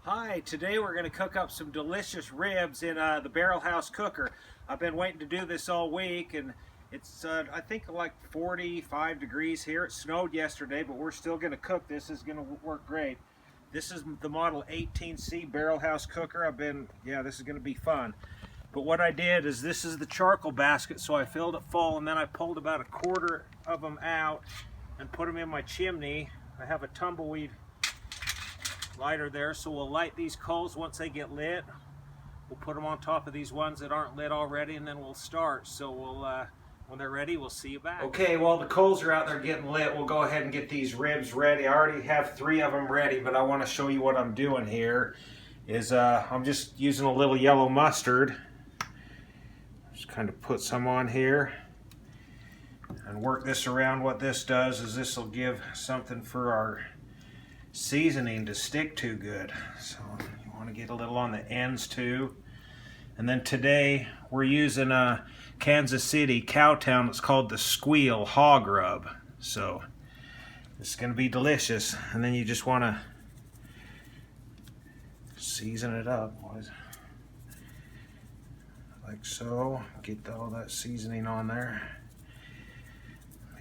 Hi, today we're going to cook up some delicious ribs in the Barrel House cooker. I've been waiting to do this all week, and it's I think like 45 degrees here. It snowed yesterday, but we're still going to cook this. It's going to work great. This is the model 18C Barrel House cooker. This is going to be fun. But what I did is, this is the charcoal basket, so I filled it full, and then I pulled about a quarter of them out and put them in my chimney. I have a tumbleweed lighter there, so we'll light these coals. Once they get lit, we'll put them on top of these ones that aren't lit already, and then we'll start. So when they're ready, we'll see you back. Okay, while the coals are out there getting lit, we'll go ahead and get these ribs ready. I already have 3 of them ready, but I want to show you what I'm doing here. I'm just using a little yellow mustard. Just kind of put some on here and work this around. What this does is this will give something for our seasoning to stick to good. So you want to get a little on the ends too. And then today we're using a Kansas City Cowtown. It's called the Squeal Hog Rub. So it's going to be delicious. And then you just want to season it up like so. Get all that seasoning on there.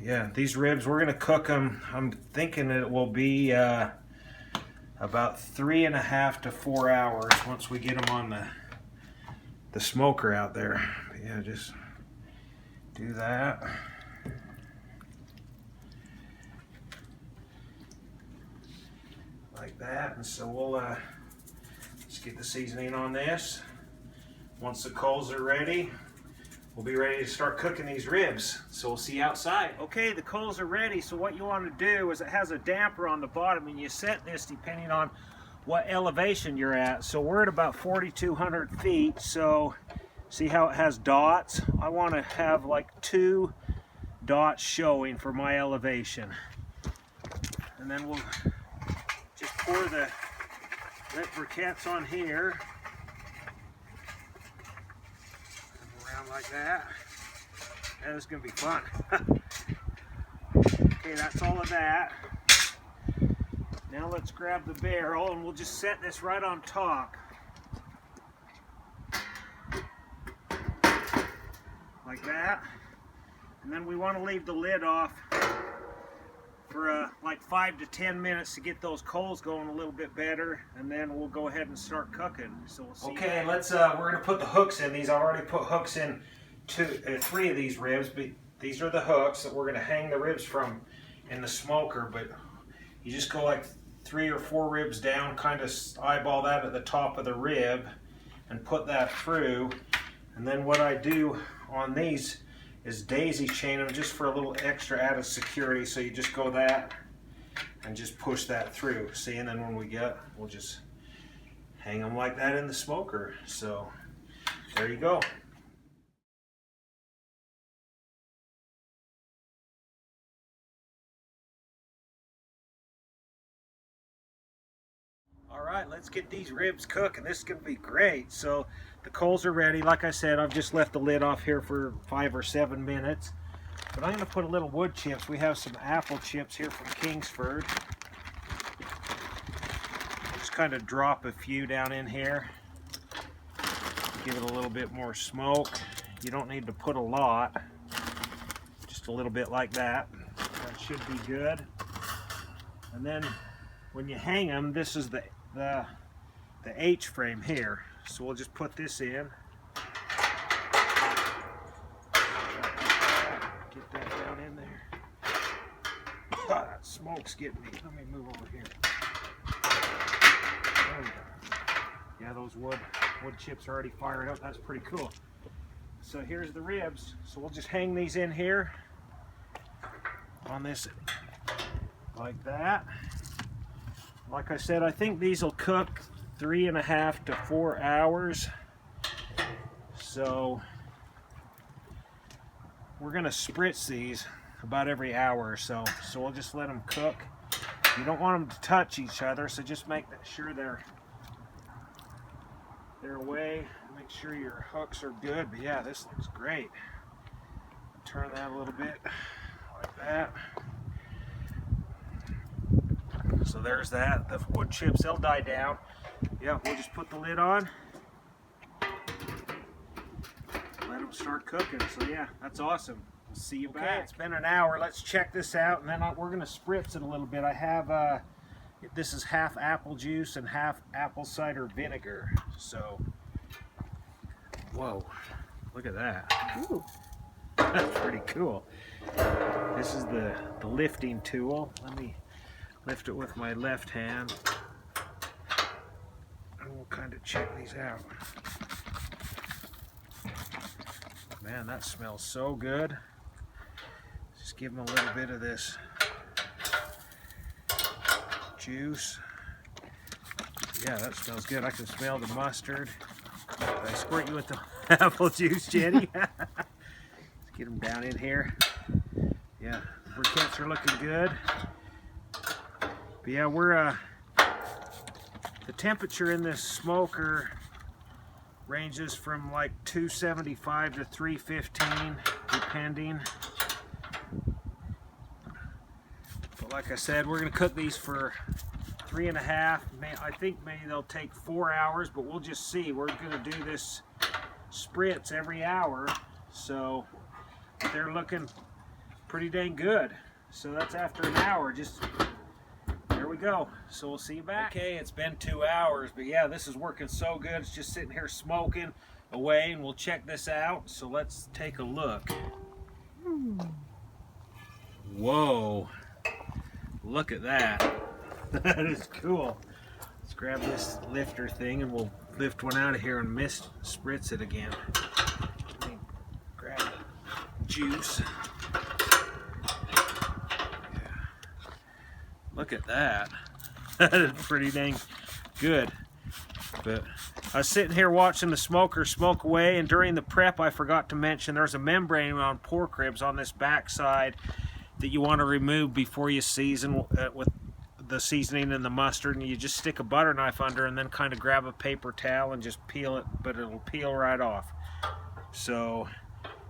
Yeah, these ribs, we're going to cook them. I'm thinking it will be about 3.5 to 4 hours once we get them on the smoker out there. But yeah, just do that. Like that. And so we'll just get the seasoning on this. Once the coals are ready, we'll be ready to start cooking these ribs. So we'll see you outside. Okay, the coals are ready. So what you want to do is, it has a damper on the bottom, and you set this depending on what elevation you're at. So we're at about 4,200 feet. So see how it has dots? I want to have like 2 dots showing for my elevation. And then we'll just pour the lit briquettes on here. Like that. That is going to be fun. Okay, that's all of that. Now let's grab the barrel, and we'll just set this right on top. Like that. And then we want to leave the lid off for like 5 to 10 minutes to get those coals going a little bit better, and then we'll go ahead and start cooking. So we'll see. Okay, we're going to put the hooks in these. I've already put hooks in 3 of these ribs, but these are the hooks that we're going to hang the ribs from in the smoker. But you just go like 3 or 4 ribs down, kind of eyeball that at the top of the rib and put that through. And then what I do on these is daisy chain them just for a little extra added security. So you just go that and just push that through. See, and then when we'll just hang them like that in the smoker. So there you go. All right, let's get these ribs cooking. This is going to be great. So the coals are ready. Like I said, I've just left the lid off here for 5 or 7 minutes. But I'm going to put a little wood chips. We have some apple chips here from Kingsford. Just kind of drop a few down in here. Give it a little bit more smoke. You don't need to put a lot. Just a little bit like that. That should be good. And then when you hang them, this is the H frame here. So we'll just put this in. Get that down in there. Oh, that smoke's getting me. Let me move over here. Yeah, those wood chips are already fired up. That's pretty cool. So here's the ribs. So we'll just hang these in here on this like that. Like I said, I think these will cook 3.5 to 4 hours. So we're going to spritz these about every hour or so. So we'll just let them cook. You don't want them to touch each other, so just make sure they're away. Make sure your hooks are good. But yeah, this looks great. Turn that a little bit like that. So there's that. The wood chips, they'll die down. Yeah, we'll just put the lid on. Let them start cooking. So yeah, that's awesome. We'll see you back. It's been an hour. Let's check this out, and then we're going to spritz it a little bit. I have, this is half apple juice and half apple cider vinegar. So, whoa, look at that. Ooh. That's pretty cool. This is the lifting tool. Let me lift it with my left hand. And we'll kind of check these out. Man, that smells so good. Just give them a little bit of this juice. Yeah, that smells good. I can smell the mustard. Did I squirt you with the apple juice, Jenny? Let's get them down in here. Yeah, the briquettes are looking good. But yeah, we're the temperature in this smoker ranges from like 275 to 315, depending. But like I said, we're going to cook these for 3.5. I think maybe they'll take 4 hours, but we'll just see. We're going to do this spritz every hour, so they're looking pretty dang good. So that's after an hour. Just there we go. So we'll see you back. Okay, it's been 2 hours, but yeah, this is working so good. It's just sitting here smoking away, and we'll check this out. So let's take a look. Whoa, look at that. That is cool. Let's grab this lifter thing, and we'll lift one out of here and spritz it again. Let me grab the juice. Look at that. That is pretty dang good. But I was sitting here watching the smoker smoke away, and during the prep I forgot to mention there's a membrane on pork ribs on this back side that you want to remove before you season with the seasoning and the mustard, and you just stick a butter knife under and then kind of grab a paper towel and just peel it, but it'll peel right off. So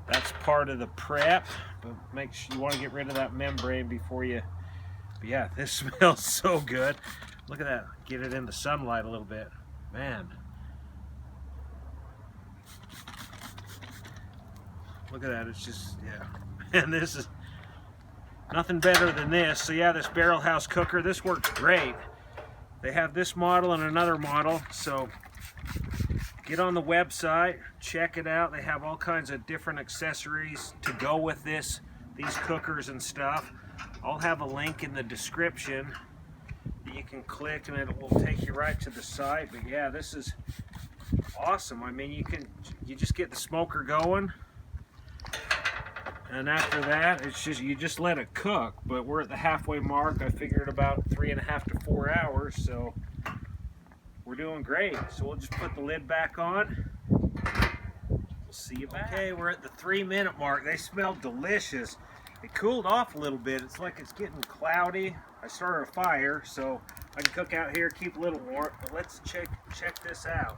that's part of the prep, but make sure you want to get rid of that membrane before you. But yeah, this smells so good. Look at that. Get it in the sunlight a little bit. Man. Look at that. It's just, yeah. And this is nothing better than this. So yeah, this barrel house cooker, this works great. They have this model and another model. So get on the website, check it out. They have all kinds of different accessories to go with these cookers and stuff. I'll have a link in the description that you can click, and it will take you right to the site. But yeah, this is awesome. I mean, you just get the smoker going, and after that it's just you just let it cook. But we're at the halfway mark. I figured about 3.5 to 4 hours, so we're doing great. So we'll just put the lid back on. We'll see you back. Okay, we're at the 3-minute mark. They smell delicious. It cooled off a little bit. It's like it's getting cloudy. I started a fire, so I can cook out here, keep a little warm. But let's check this out.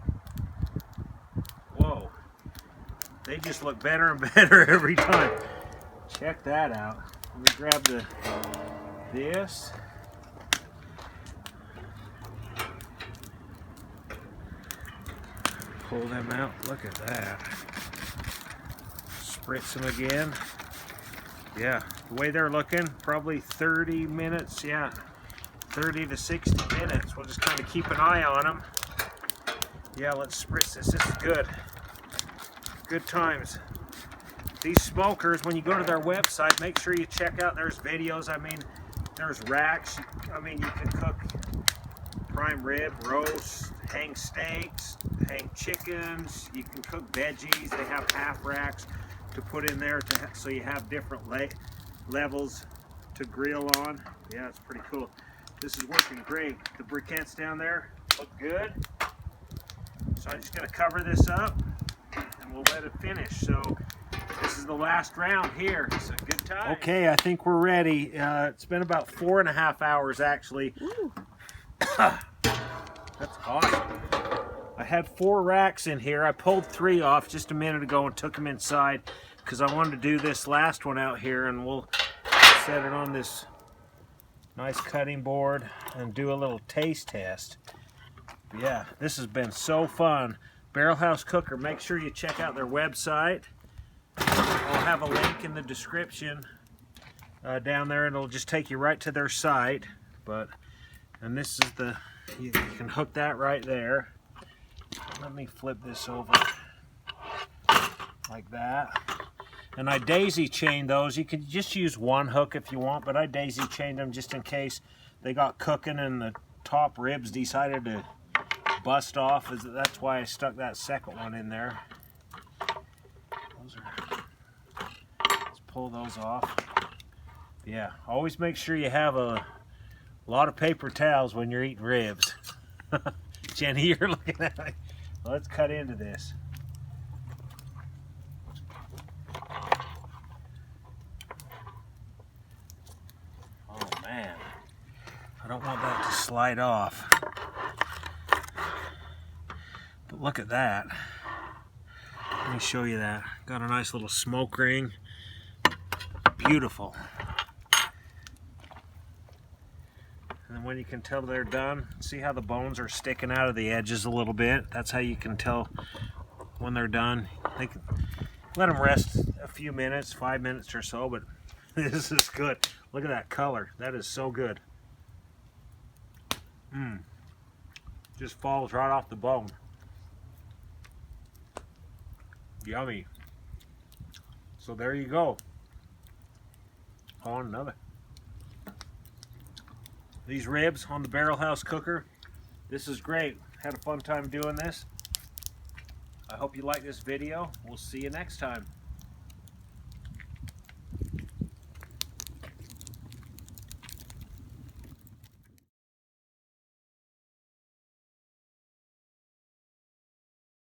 Whoa. They just look better and better every time. Check that out. Let me grab this. Pull them out. Look at that. Spritz them again. Yeah, the way they're looking, probably 30 minutes, yeah, 30 to 60 minutes. We'll just kind of keep an eye on them. Yeah, let's spritz this. This is good. Good times. These smokers, when you go to their website, make sure you check out, there's videos. I mean, there's racks. I mean, you can cook prime rib, roast, hang steaks, hang chickens. You can cook veggies. They have half racks to put in there so you have different levels to grill on. Yeah, it's pretty cool. This is working great. The briquettes down there look good. So I'm just going to cover this up and we'll let it finish. So this is the last round here. It's a good time. Okay, I think we're ready. It's been about 4.5 hours actually. That's awesome. I had 4 racks in here. I pulled 3 off just a minute ago and took them inside because I wanted to do this last one out here, and we'll set it on this nice cutting board, and do a little taste test. But yeah, this has been so fun. Barrel House Cooker, make sure you check out their website. I'll have a link in the description down there, and it'll just take you right to their site. And this is you can hook that right there. Let me flip this over like that. And I daisy chain those. You could just use one hook if you want, but I daisy chained them just in case they got cooking and the top ribs decided to bust off. That's why I stuck that second one in there. Let's pull those off. Yeah, always make sure you have a lot of paper towels when you're eating ribs. Jenny, you're looking at me. Let's cut into this. Oh man, I don't want that to slide off. But look at that. Let me show you that. Got a nice little smoke ring. Beautiful. And then when you can tell they're done, see how the bones are sticking out of the edges a little bit? That's how you can tell when they're done. They can let them rest a few minutes, 5 minutes or so, but this is good. Look at that color. That is so good. Just falls right off the bone. Yummy. So there you go. On another. These ribs on the Barrel House Cooker. This is great. Had a fun time doing this. I hope you like this video. We'll see you next time.